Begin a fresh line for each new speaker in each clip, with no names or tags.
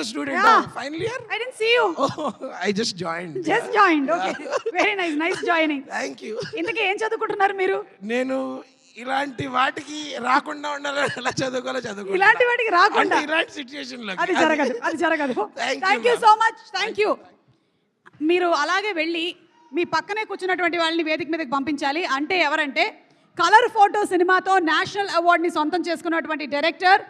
student
Yeah.
of final year?
I didn't see you.
Oh, I just joined.
Just joined. Okay. Very nice. Nice joining.
Thank you.
ఇంతకీ ఏం చదువుకుంటున్నారు మీరు?
నేను ఇలాంటి వాటికి రాకుండా ఉండాలని ఎలా చదువుకోవాలో చదువుకుంటా.
ఇలాంటి వాటికి రాకుండా?
అంటే ఇలాంటి సిచ్యుయేషన్ లో
అది జరగదు. అది జరగదు.
Thank you,
thank you
ma'am.
So much. Thank you. మీరు అలాగే వెళ్ళి మీ పక్కనే కూర్చున్నటువంటి వాళ్ళని వేదిక మీదకి పంపించాలి. అంటే ఎవరంటే కలర్ ఫోటో సినిమాతో నేషనల్ అవార్డుని సొంతం చేసుకున్నటువంటి డైరెక్టర్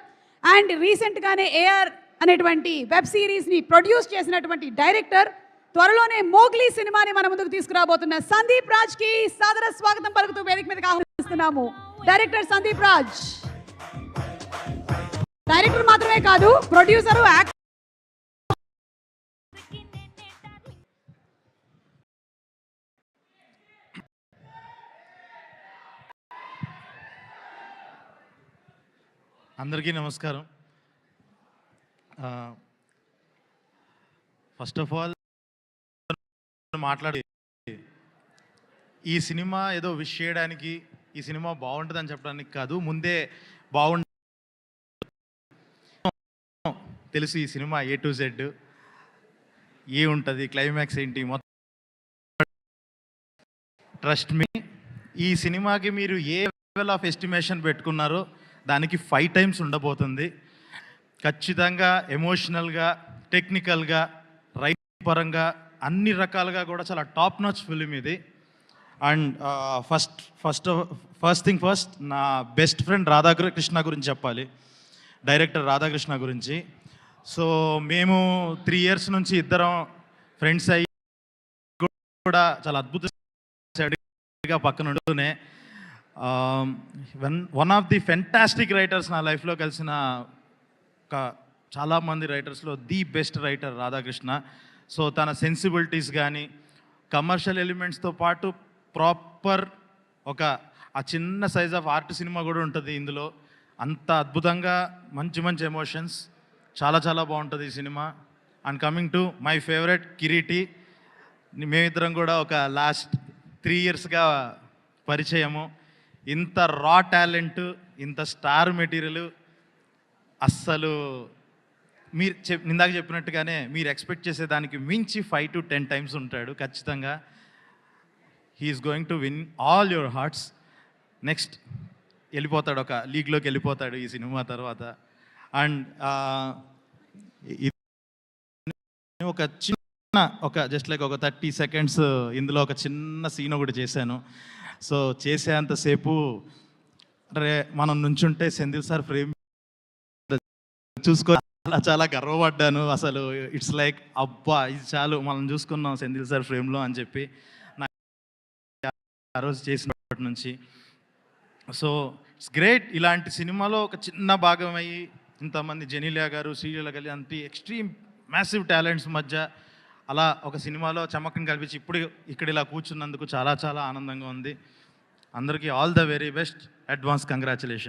అండ్ రీసెంట్గానే ఏఆర్ అనేటువంటి వెబ్ సిరీస్ని ప్రొడ్యూస్ చేసినటువంటి డైరెక్టర్, త్వరలోనే మోగ్లీ సినిమాని మన ముందుకు తీసుకురాబోతున్న సందీప్ రాజ్కి సాదర స్వాగతం పలుకుతూ వేదిక మీదకి ఆహ్వానిస్తున్నాము. డైరెక్టర్ సందీప్ రాజ్. డైరెక్టర్ మాత్రమే కాదు, ప్రొడ్యూసరు, యాక్టర్.
అందరికీ నమస్కారం. ఫస్ట్ ఆఫ్ ఆల్ మాట్లాడి ఈ సినిమా ఏదో విష్ చేయడానికి, ఈ సినిమా బాగుంటుందని చెప్పడానికి కాదు, ముందే తెలుసు ఈ సినిమా A to Z ఏ ఉంటుంది, క్లైమాక్స్ ఏంటి, మొత్తం ట్రస్ట్ మీ. ఈ సినిమాకి మీరు ఏ లెవెల్ ఆఫ్ ఎస్టిమేషన్ పెట్టుకున్నారో దానికి 5 times ఉండబోతుంది. ఖచ్చితంగా ఎమోషనల్గా, టెక్నికల్గా, రైటింగ్ పరంగా అన్ని రకాలుగా కూడా చాలా టాప్ నాచ్ ఫిలిం ఇది. అండ్ ఫస్ట్ థింగ్ ఫస్ట్, నా బెస్ట్ ఫ్రెండ్ రాధాకృష్ణ గురించి చెప్పాలి, డైరెక్టర్ రాధాకృష్ణ గురించి. సో మేము 3 years నుంచి ఇద్దరం ఫ్రెండ్స్ అయ్యి కూడా చాలా అద్భుతంగా పక్కన ఉంటూనే one of the fantastic writers నా లైఫ్లో కలిసిన చాలామంది రైటర్స్లో the best writer Radhakrishna. So తన సెన్సిబిలిటీస్ కానీ, కమర్షియల్ ఎలిమెంట్స్తో పాటు ప్రాపర్ ఆ చిన్న సైజ్ ఆఫ్ ఆర్ట్ సినిమా కూడా ఉంటుంది ఇందులో. అంత అద్భుతంగా మంచి మంచి ఎమోషన్స్, చాలా చాలా బాగుంటుంది ఈ cinema. And coming to my favourite Kiriti, మేమిద్దరం కూడా ఒక లాస్ట్ 3 yearsగా పరిచయము. ఇంత రా టాలెంట్, ఇంత స్టార్ మెటీరియల్ అస్సలు మీరు ఇందాక చెప్పినట్టుగానే మీరు ఎక్స్పెక్ట్ చేసేదానికి మించి 5 to 10 times ఉంటాడు ఖచ్చితంగా. He's going to win all your hearts. Next వెళ్ళిపోతాడు, ఒక లీగ్లోకి వెళ్ళిపోతాడు ఈ సినిమా తర్వాత. అండ్ జస్ట్ లైక్ ఒక 30 seconds ఇందులో ఒక చిన్న సీన్ ఒకటి చేశాను. సో చేసేంతసేపు మనం నుంచుంటే సెంధిల్ సార్ ఫ్రేమ్ చూసుకో చాలా గర్వపడ్డాను. అసలు ఇట్స్ లైక్ అబ్బా ఇది చాలు, మనం చూసుకున్నాం సెంధిల్ సార్ ఫ్రేమ్లో అని చెప్పి ఆ రోజు చేసినప్పటి నుంచి. సో ఇట్స్ గ్రేట్, ఇలాంటి సినిమాలో ఒక చిన్న భాగం అయ్యి ఇంతమంది జెనీలియా గారు, శ్రీలీల గారు అంత ఎక్స్ట్రీమ్ మ్యాసివ్ టాలెంట్స్ మధ్య అలా ఒక సినిమాలో చమకం కల్పించి ఇప్పుడు ఇక్కడ ఇలా కూర్చున్నందుకు చాలా చాలా ఆనందంగా ఉంది. అందరికీ all the very best, advance congratulation.